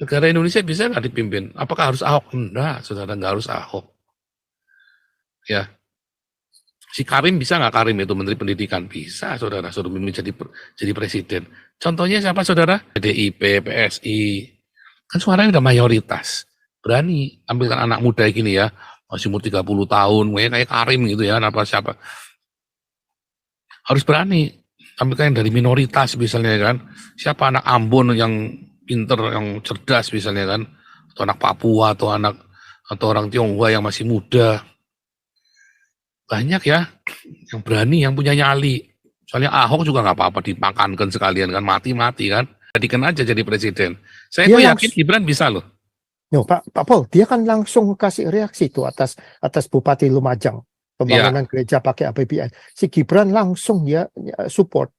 Negara Indonesia bisa nggak dipimpin? Apakah harus Ahok? Enggak, saudara, nggak harus Ahok. Ya, si Karim bisa nggak, Karim itu Menteri Pendidikan? Bisa, saudara, suruh jadi presiden. Contohnya siapa, saudara? PDIP, PSI. Kan suaranya udah mayoritas. Berani ambilkan anak muda gini ya, masih umur 30 tahun, kayak Karim gitu ya, apa siapa. Harus berani. Ambilkan yang dari minoritas misalnya kan. Siapa anak Ambon yang pinter, yang cerdas misalnya kan. Atau anak Papua, atau orang Tionghoa yang masih muda. Banyak ya yang berani, yang punya nyali. Soalnya Ahok juga nggak apa-apa dimakankan sekalian kan, mati-mati kan. Jadikan aja jadi presiden. Saya Dia tuh yakin langsung, Gibran bisa loh. no, Pak Paul, dia kan langsung kasih reaksi tuh atas Bupati Lumajang Ya, pembangunan gereja pakai APBN. Si Gibran langsung ya support.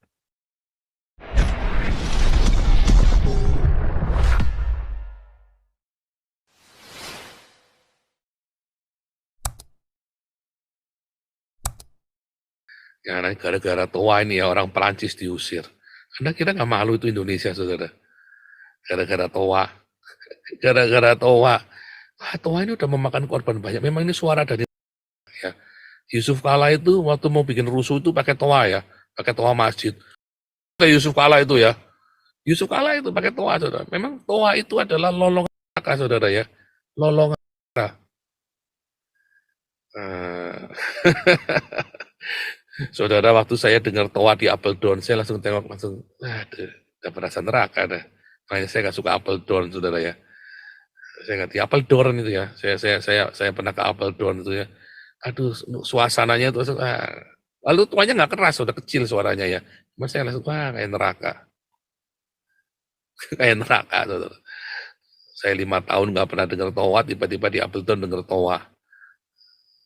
ya gara-gara toa ini ya orang Perancis diusir. Anda kira nggak malu itu Indonesia, saudara? Gara-gara toa, gara-gara toa. Wah, toa ini udah memakan korban banyak. Memang ini suara dari ya. Yusuf Kala itu waktu mau bikin rusuh itu pakai toa ya, pakai toa masjid. Yusuf Kala itu ya, Yusuf Kala itu pakai toa, saudara. Memang toa itu adalah lolongan neraka, saudara ya. Lolongan neraka. Saudara, waktu saya dengar toa di Apeldoorn, saya langsung tengok, aduh, udah merasa neraka dah. Makanya saya nggak suka Apeldoorn, saudara ya. Saya nggak di Apeldoorn itu ya. Saya pernah ke Apeldoorn itu ya. Aduh, suasananya itu, lalu toanya nggak keras, udah kecil suaranya ya. Cuma saya langsung, wah, kayak neraka. Kayak neraka, saudara. Saya 5 tahun nggak pernah dengar toa, tiba-tiba di Apeldoorn dengar toa.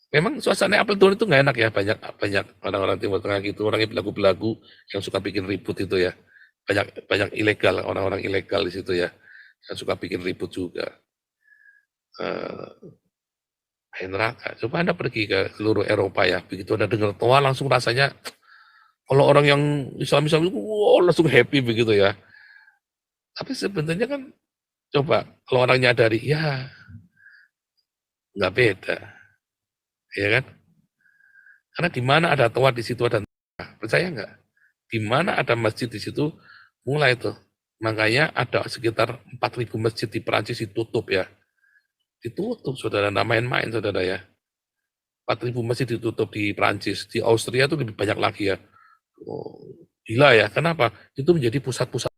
Memang suasana Apeldoorn itu nggak enak ya, banyak banyak orang-orang Timur Tengah gitu, orangnya belagu-belagu yang suka bikin ribut itu ya. Banyak banyak ilegal, orang-orang ilegal di situ ya, yang suka bikin ribut juga. Kayak neraka. Coba Anda pergi ke seluruh Eropa ya, begitu Anda dengar toa langsung rasanya, kalau orang yang Islam-Islam itu, wow, langsung happy begitu ya. Tapi sebenarnya kan, coba kalau orang nyadari, ya nggak beda, ya kan? Karena di mana ada toa di situ ada neraka. Percaya nggak? Di mana ada masjid di situ mulai tuh. Makanya ada sekitar 4.000 masjid di Perancis ditutup ya. Ditutup, saudara, nggak main-main, saudara ya. 4.000 masjid ditutup di Perancis. Di Austria tuh lebih banyak lagi ya. Oh, gila ya. Kenapa? Itu menjadi pusat-pusat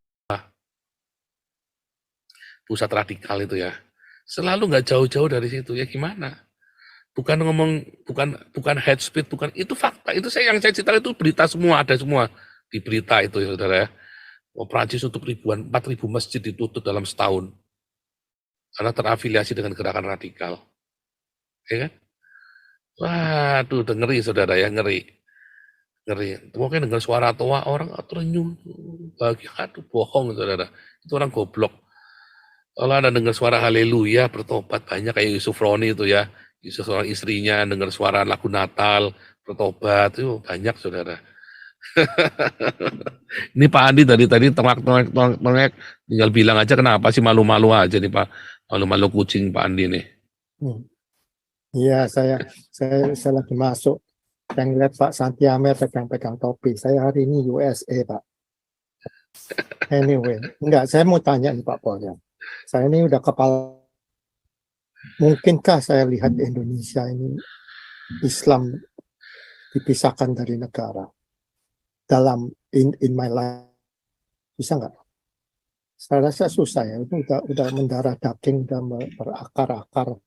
radikal itu ya. Selalu nggak jauh-jauh dari situ ya, gimana? Bukan ngomong, bukan head speed, bukan, itu fakta. Itu yang saya cerita itu berita semua, ada semua di berita itu ya, saudara ya. Oh, Prancis tutup 4.000 masjid ditutup dalam setahun karena terafiliasi dengan gerakan radikal, ya kan? Waduh, ngeri, saudara ya, ngeri, ngeri. Mungkin dengar suara toa orang terenyuh, bahagia, aduh, bohong, saudara. Itu orang goblok. Kalau Anda dengar suara haleluya, bertobat, banyak kayak Yusuf Roni itu ya, Yusuf seorang istrinya dengar suara lagu Natal, bertobat, itu banyak, saudara. Ini Pak Andi tadi tengak, tinggal bilang aja kenapa sih, malu-malu aja nih Pak, malu-malu kucing Pak Andi nih. Iya, saya lagi masuk. Yang lihat Pak Santi Amer pegang-pegang topi. Saya hari ini USA, Pak. Anyway, enggak, saya mau tanya nih Pak Paul ya. Saya ini udah kepala. Mungkinkah saya lihat Indonesia ini Islam dipisahkan dari negara dalam in my life? Bisa nggak? Saya rasa susah ya. Itu udah mendarah daging, udah berakar-akar.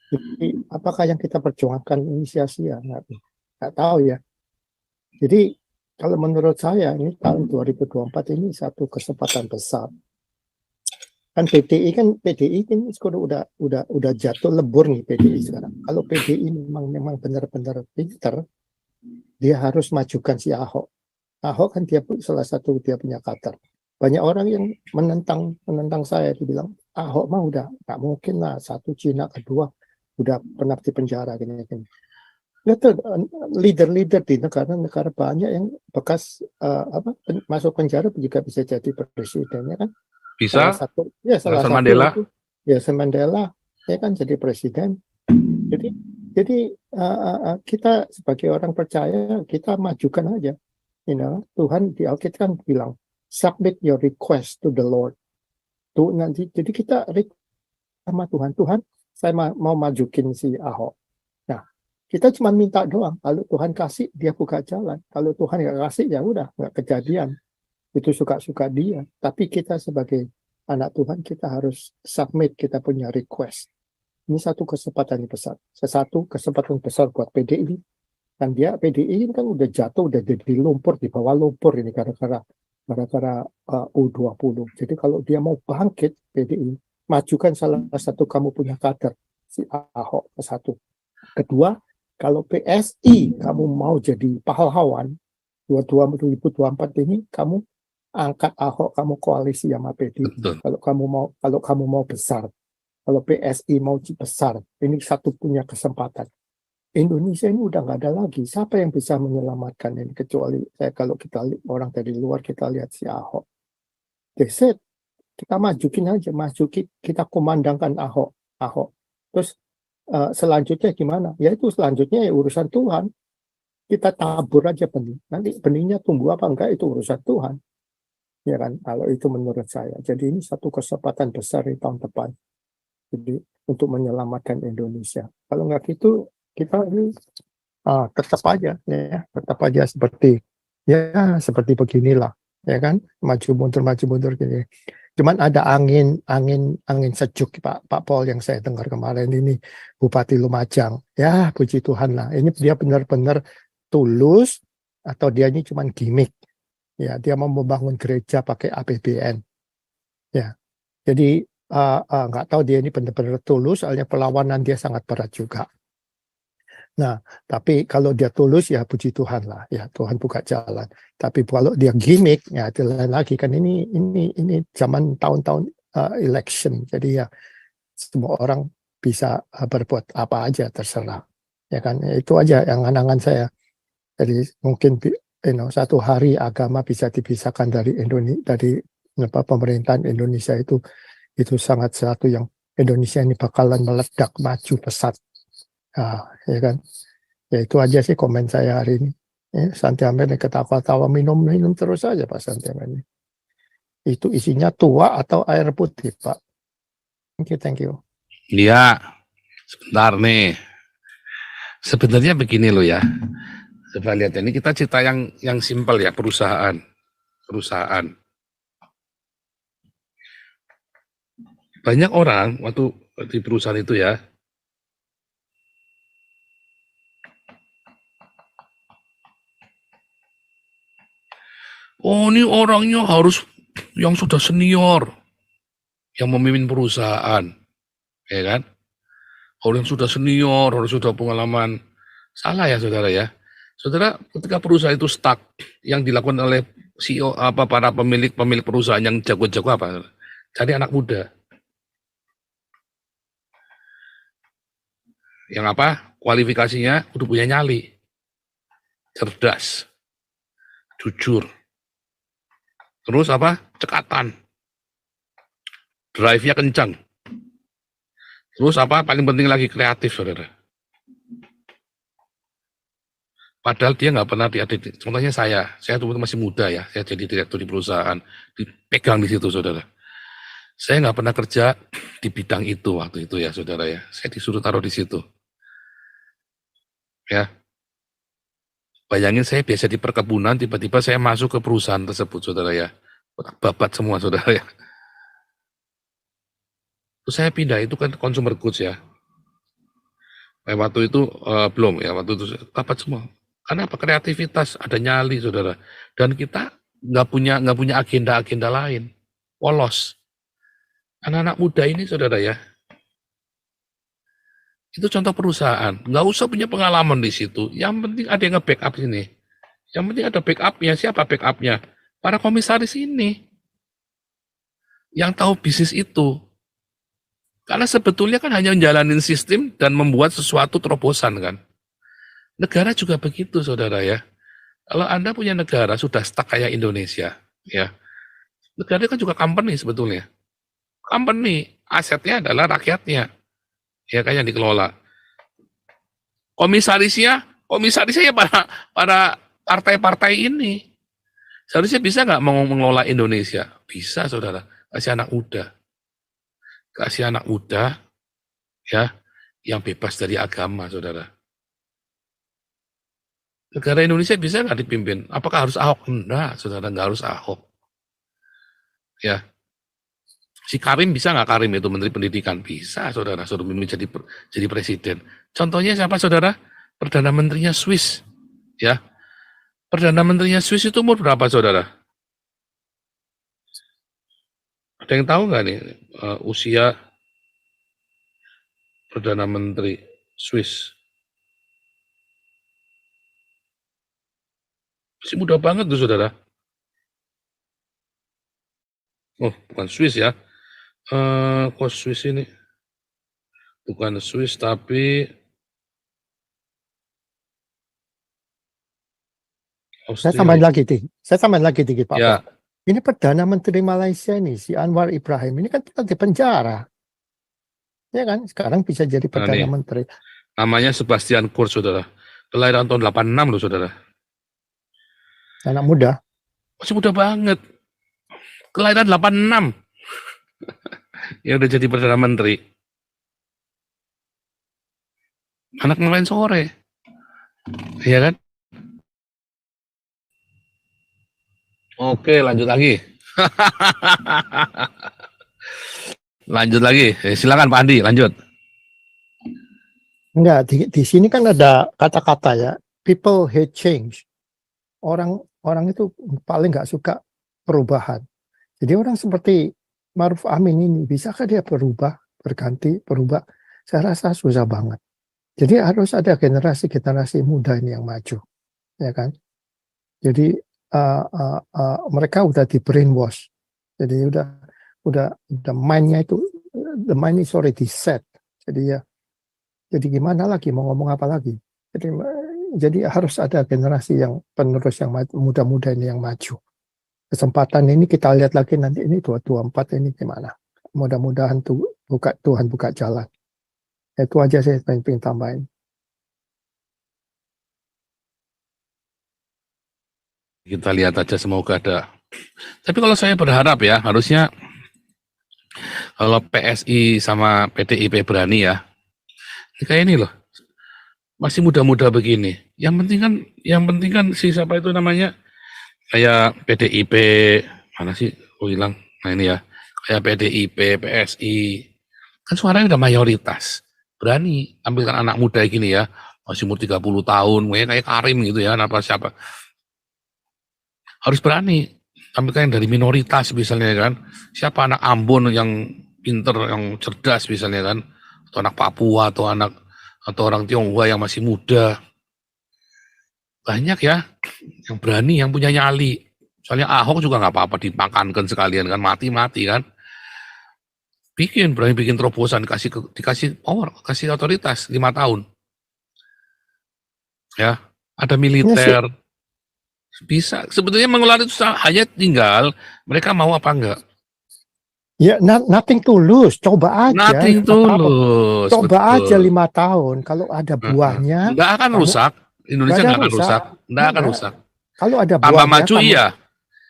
Jadi apakah yang kita perjuangkan ini sia-sia? Nggak tahu ya. Jadi kalau menurut saya ini tahun 2024 ini satu kesempatan besar. Kan PDI kan udah jatuh lebur nih PDI sekarang. Kalau PDI memang benar-benar pinter, dia harus majukan si Ahok. Ahok kan dia salah satu dia punya kader. Banyak orang yang menentang saya, dibilang Ahok mah udah nggak mungkin lah, satu Cina, kedua udah pernah di penjara gini. Lihat leader-leader di negara banyak yang bekas masuk penjara juga bisa jadi presidennya kan. Bisa, salah Nelson satu Mandela. itu ya Mandela ya kan jadi presiden. Jadi kita sebagai orang percaya kita majukan aja, Tuhan di Alkitab kan bilang submit your request to the Lord. Tuh nanti jadi kita sama Tuhan, Tuhan saya mau majukin si Ahok. Nah kita cuma minta doang. Kalau Tuhan kasih dia buka jalan. Kalau Tuhan nggak kasih ya udah nggak kejadian. Itu suka-suka dia. Tapi kita sebagai anak Tuhan kita harus submit kita punya request. Ini satu kesempatan yang besar. Satu kesempatan besar buat PDI. Dan dia PDI kan udah jatuh, udah jadi lumpur, di bawah lumpur ini gara-gara U20. Jadi kalau dia mau bangkit PDI, majukan salah satu kamu punya kader, si Ahok satu. Kedua, kalau PSI kamu mau jadi pahlawan 2024 ini, kamu angkat Ahok, kamu koalisi sama PDI. Betul. Kalau kamu mau besar. Kalau PSI mau besar, ini satu punya kesempatan. Indonesia ini udah nggak ada lagi. Siapa yang bisa menyelamatkan ini? Kecuali kalau kita orang dari luar, kita lihat si Ahok. Deset, kita majukin aja, kita komandangkan Ahok. Terus selanjutnya gimana? Ya itu selanjutnya ya urusan Tuhan. Kita tabur aja benih. Nanti benihnya tumbuh apa enggak itu urusan Tuhan. Ya kan? Kalau itu menurut saya. Jadi ini satu kesempatan besar di tahun depan. Jadi untuk menyelamatkan Indonesia. Kalau nggak gitu kita ini tetap aja seperti beginilah, ya kan, maju mundur gini. Cuman ada angin sejuk Pak Paul yang saya dengar kemarin ini Bupati Lumajang. Ya puji Tuhan lah. Ini dia benar-benar tulus atau dia ini cuman gimmick. Ya dia mau membangun gereja pakai APBN. Ya jadi nggak tahu dia ini benar-benar tulus, soalnya perlawanan dia sangat berat juga. Nah, tapi kalau dia tulus ya puji Tuhan lah, ya Tuhan buka jalan. Tapi kalau dia gimmick, ya itu lain lagi kan ini zaman tahun-tahun election, jadi ya semua orang bisa berbuat apa aja terserah, ya kan? Itu aja yang angan-angan saya. Jadi mungkin satu hari agama bisa dipisahkan dari pemerintahan Indonesia itu sangat sesuatu yang Indonesia ini bakalan meledak maju pesat. Ya kan, ya itu aja sih komen saya hari ini. Santi Amen ketawa-tawa minum terus aja Pak Santi Amen. Itu isinya tua atau air putih Pak? Thank you. Iya, sebentar nih. Sebenarnya begini loh ya. Coba lihat ini kita cerita yang simpel ya, perusahaan. Banyak orang waktu di perusahaan itu ya, oh ini orangnya harus yang sudah senior, yang memimpin perusahaan, ya kan? Orang yang sudah senior, harus sudah pengalaman. Salah ya saudara ya. Saudara, ketika perusahaan itu stuck, yang dilakukan oleh CEO para pemilik perusahaan yang jago-jago apa? Cari anak muda. Yang apa? Kualifikasinya udah punya nyali. Cerdas. Jujur. Terus apa? Cekatan. Drive-nya kencang. Terus apa? Paling penting lagi kreatif, saudara. Padahal dia nggak pernah diadik. Contohnya saya tuh masih muda ya. Saya jadi direktur di perusahaan. Dipegang di situ, saudara. Saya nggak pernah kerja di bidang itu waktu itu ya, saudara ya. Saya disuruh taruh di situ. Ya. Bayangin saya biasa di perkebunan, tiba-tiba saya masuk ke perusahaan tersebut, saudara ya. Babat semua, saudara ya. Terus saya pindah, itu kan consumer goods ya. Waktu itu belum ya, waktu itu babat semua. Karena apa? Kreativitas, ada nyali, saudara. Dan kita nggak punya agenda-agenda lain. Polos. Anak-anak muda ini, saudara ya, itu contoh perusahaan. Nggak usah punya pengalaman di situ. Yang penting ada yang nge-backup sini. Yang penting ada backupnya. Siapa backupnya? Para komisaris ini. Yang tahu bisnis itu. Karena sebetulnya kan hanya menjalanin sistem dan membuat sesuatu terobosan kan. Negara juga begitu, saudara ya. Kalau Anda punya negara sudah stuck kayak Indonesia, ya, Negara kan juga company sebetulnya. Company, asetnya adalah rakyatnya, ya kan yang dikelola. Komisarisnya ya para partai-partai ini. Seharusnya bisa nggak mau mengelola Indonesia? Bisa, saudara. Kasih anak muda. Kasih anak muda, ya, yang bebas dari agama, saudara. Negara Indonesia bisa nggak dipimpin? Apakah harus Ahok? Enggak, saudara, nggak harus Ahok. Ya, si Karim bisa nggak Karim itu Menteri Pendidikan? Bisa, saudara, suruh jadi presiden. Contohnya siapa, saudara? Perdana Menterinya Swiss. Ya, Perdana Menterinya Swiss itu umur berapa, saudara? Ada yang tahu nggak nih usia Perdana Menteri Swiss? Masih muda banget tuh, saudara. Oh, bukan Swiss ya. Kok Swiss ini? Bukan Swiss, tapi Saya tambahin Australia. lagi, saya tambahin lagi dikit, Pak Pol. Ya, Ini Perdana Menteri Malaysia nih, si Anwar Ibrahim, ini kan pernah di penjara. Ya kan? Sekarang bisa jadi nah Perdana nih, Menteri. namanya Sebastian Kurz, saudara. Kelahiran tahun 86 loh, saudara. Anak muda. Masih muda banget. Kelahiran 86. Ya udah jadi Perdana Menteri. Anak main sore. Iya kan? Oke, lanjut lagi. Lanjut lagi. Silakan Pak Andi, lanjut. Enggak, di sini kan ada kata-kata ya. People hate change. Orang itu paling nggak suka perubahan. Jadi orang seperti Maruf Amin ini, bisakah dia berganti, berubah? Saya rasa susah banget. Jadi harus ada generasi muda ini yang maju, ya kan? Jadi mereka udah di brainwash. Jadi udah mind-nya itu, the mind is already set. Jadi gimana lagi mau ngomong apa lagi? Jadi harus ada generasi yang penerus yang muda-muda ini yang maju. Kesempatan ini kita lihat lagi nanti ini 2024 ini gimana. Mudah-mudahan Tuhan buka jalan. Itu aja saya pengen tambahin. Kita lihat aja semoga ada. Tapi kalau saya berharap ya, harusnya kalau PSI sama PDIP berani ya, kayak ini loh, masih muda-muda begini. Yang penting kan si siapa itu namanya, kayak PDIP, mana sih, hilang. Nah ini ya, kayak PDIP, PSI, kan suaranya udah mayoritas. Berani ambilkan anak muda gini ya, masih umur 30 tahun, kayak Karim gitu ya, apa siapa. Harus berani ambilkan yang dari minoritas misalnya kan. Siapa anak Ambon yang pinter, yang cerdas misalnya kan, atau anak Papua atau orang Tionghoa yang masih muda. Banyak ya yang berani, yang punya nyali. Soalnya Ahok juga nggak apa-apa dimakankan sekalian kan, mati-mati kan. Berani bikin terobosan, dikasih power, kasih otoritas 5 tahun. Ya, ada militer, bisa. Sebetulnya mengelola itu hanya tinggal mereka mau apa enggak. Ya, nothing to lose. Coba aja. Nothing to lose. Coba betul. aja 5 tahun. Kalau ada buahnya, nggak akan rusak. Indonesia nggak akan rusak. Nggak akan rusak. Kalau ada tambah buahnya, maju iya.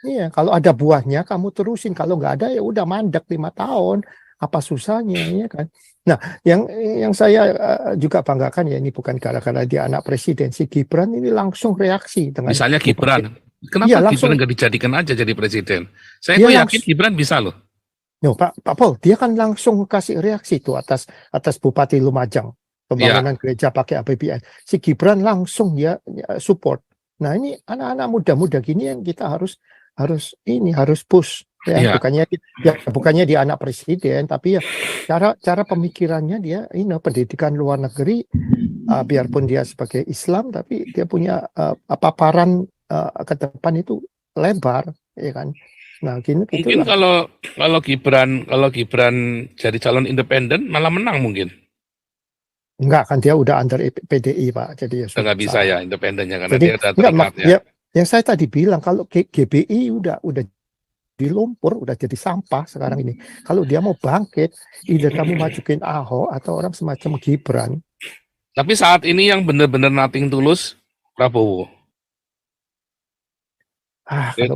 Iya, kalau ada buahnya kamu terusin. Kalau nggak ada ya udah mandek 5 tahun. Apa susahnya ya kan? Nah, yang saya juga banggakan ya, ini bukan gara-gara dia anak presiden. Si Gibran ini langsung reaksi dengan misalnya Gibran. Kenapa iya, Gibran nggak dijadikan aja jadi presiden? Saya Dia tuh yakin Gibran bisa loh. No, Pak Paul, dia kan langsung kasih reaksi tuh atas Bupati Lumajang pembangunan gereja pakai APBN. Si Gibran langsung dia support. Nah, ini anak-anak muda-muda gini yang kita harus push ya. Bukannya dia anak presiden, tapi ya cara pemikirannya dia pendidikan luar negeri, biarpun dia sebagai Islam tapi dia punya paparan ke depan itu lebar, ya kan. Nah, mungkin kalau Gibran jadi calon independen malah menang mungkin. Enggak, kan dia udah under PDI, Pak. Jadi ya sudah nggak bisa ya independennya karena jadi, dia udah terikat ya. Yang saya tadi bilang kalau GBI udah di lumpur, udah jadi sampah sekarang ini. Kalau dia mau bangkit, either kamu majukin Ahok atau orang semacam Gibran. Tapi saat ini yang benar-benar nothing tulus Prabowo. Ya, Kalau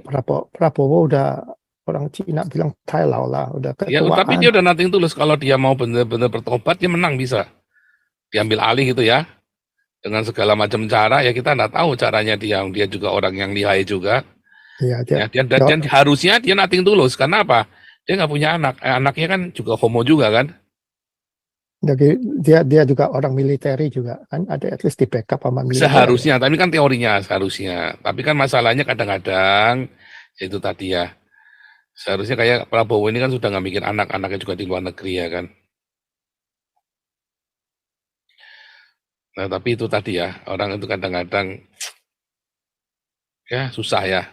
Prabowo udah orang Cina bilang Thailand lah, udah ya, tapi ketuaan. dia udah nothing tulus. Kalau dia mau benar-benar bertobat, dia menang bisa. Diambil alih gitu ya. Dengan segala macam cara, ya kita nggak tahu caranya dia. Dia juga orang yang lihai juga. Iya, Ya, dan harusnya dia nothing tulus. Karena apa? Dia nggak punya anak. Anaknya kan juga homo juga kan. dia juga orang militer juga kan, ada at least di backup sama militer. Seharusnya, tapi kan teorinya seharusnya. Tapi kan masalahnya kadang-kadang itu tadi ya. Seharusnya kayak Prabowo ini kan sudah nggak bikin anak-anaknya juga di luar negeri ya kan. Nah, tapi itu tadi ya, orang itu kadang-kadang ya susah ya.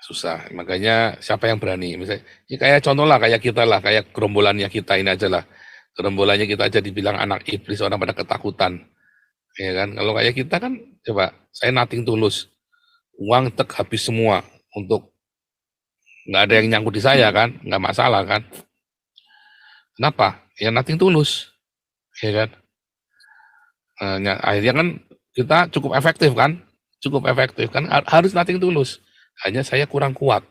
Susah. Makanya siapa yang berani? Misalnya, ya kayak contoh lah, kayak kita lah, kayak gerombolannya kita ini aja lah. Gerombolannya kita aja dibilang anak iblis, orang pada ketakutan. Ya kan? Kalau kayak kita kan, coba, saya nothing tulus. Uang tek habis semua untuk nggak ada yang nyangkut di saya kan, nggak masalah kan. Kenapa? Ya nothing tulus. Ya kan? Akhirnya kan kita cukup efektif kan, harus nothing tulus. Hanya saya kurang kuat.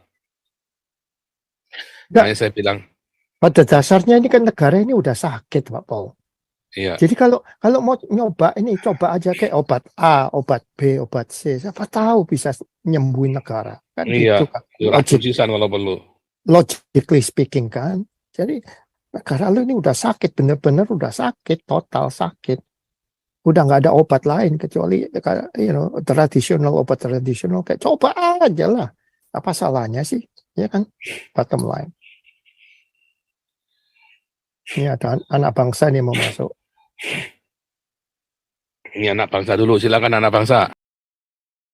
Makanya saya bilang, pada dasarnya ini kan negara ini udah sakit, Pak Paul. iya. Jadi kalau mau nyoba ini, coba aja kayak obat A, obat B, obat C, siapa tahu bisa nyembuhin negara kan, Iya, gitu kan. racun sisan kalau perlu. Logically speaking kan. Jadi negara lu ini udah sakit, bener-bener udah sakit, total sakit. Udah nggak ada obat lain kecuali obat tradisional, kayak coba aja lah. Apa salahnya sih? Ya kan, bottom line. Ini ada anak bangsa nih mau masuk. Ini anak bangsa dulu, silakan anak bangsa.